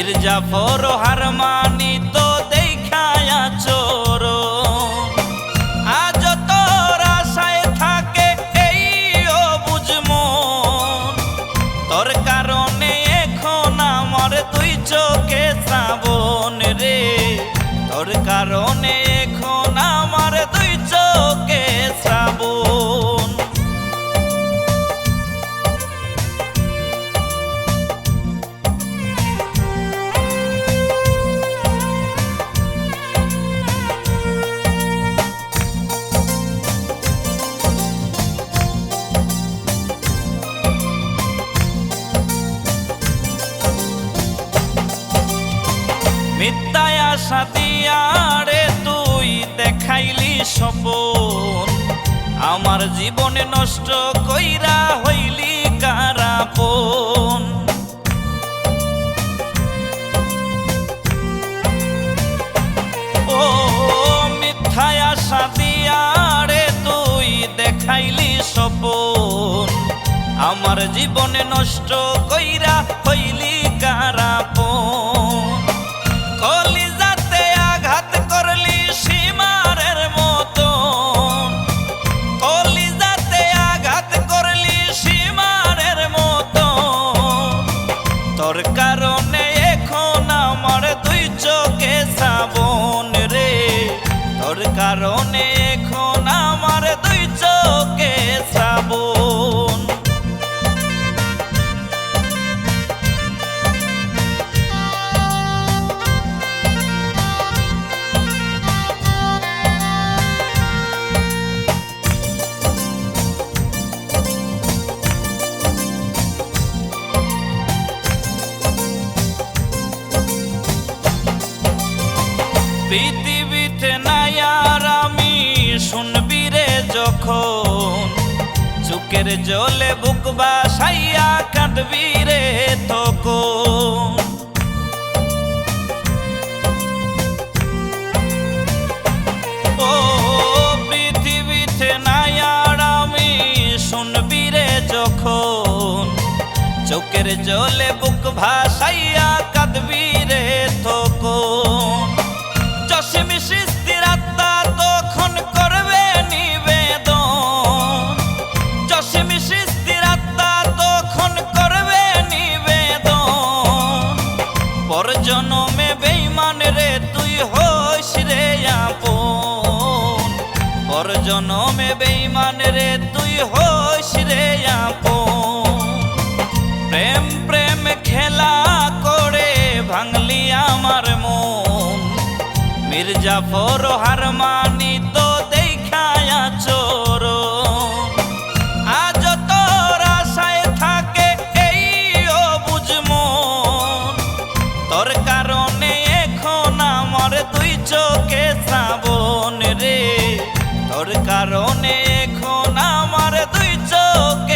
Mir Jafar harmony তো দেখায়া চোর আজ তোর আশায় থাকে এই অবুঝ মন তোর কারণে এখন আমার দুই চোখে শ্রাবণ রে তোর কারণে এখন আমার দুই চোখে শ্রাবণ মিথ্যায় আশা দিয়া রে তুই দেখাইলি স্বপন আমার জীবনে নষ্ট কইরা হইলি কারাপন ও মিথ্যায় আশা দিয়া রে তুই দেখাইলি স্বপন আমার জীবনে নষ্ট কইরা হইলি কারাপন কলিজাতে আঘাত করলি সীমারের মতন কলিজাতে আঘাত করলি সীমারের মতন তোর কারণে এখন আমার দুই চোখে শ্রাবণ রে তোর কারণে এখন আমার দুই চোখে শ্রাবণ পৃথিবীতে নাই আর আমি শুনবি রে যখন চোখের জলে বুক বাসাইয়া কাঁদবি রে তখন ও পৃথিবীতে নাই আর আমি শুনবি রে যখন চোখের জলে বুক ভাসাইয়া কাঁদবি রে তখন জসিমি সৃষ্টির আত্মা তখন করবে নিবেদন জসিমি সৃষ্টির আত্মা তখন করবে নিবেদন পর জনমে বেঈমান রে তুই হইস রে আপন পর জনমে বেঈমান রে তুই হইস রে আপন প্রেম প্রেম খেলা করে ভাঙলি আমার মন মির্জাফর হারমানি তো দেখায়া চোর আজ তোর আশায় থাকে এই অবুঝ মন তোর কারণে এখন আমার দুই চোখে শ্রাবণ রে তোর কারণে এখন আমার দুই চোখে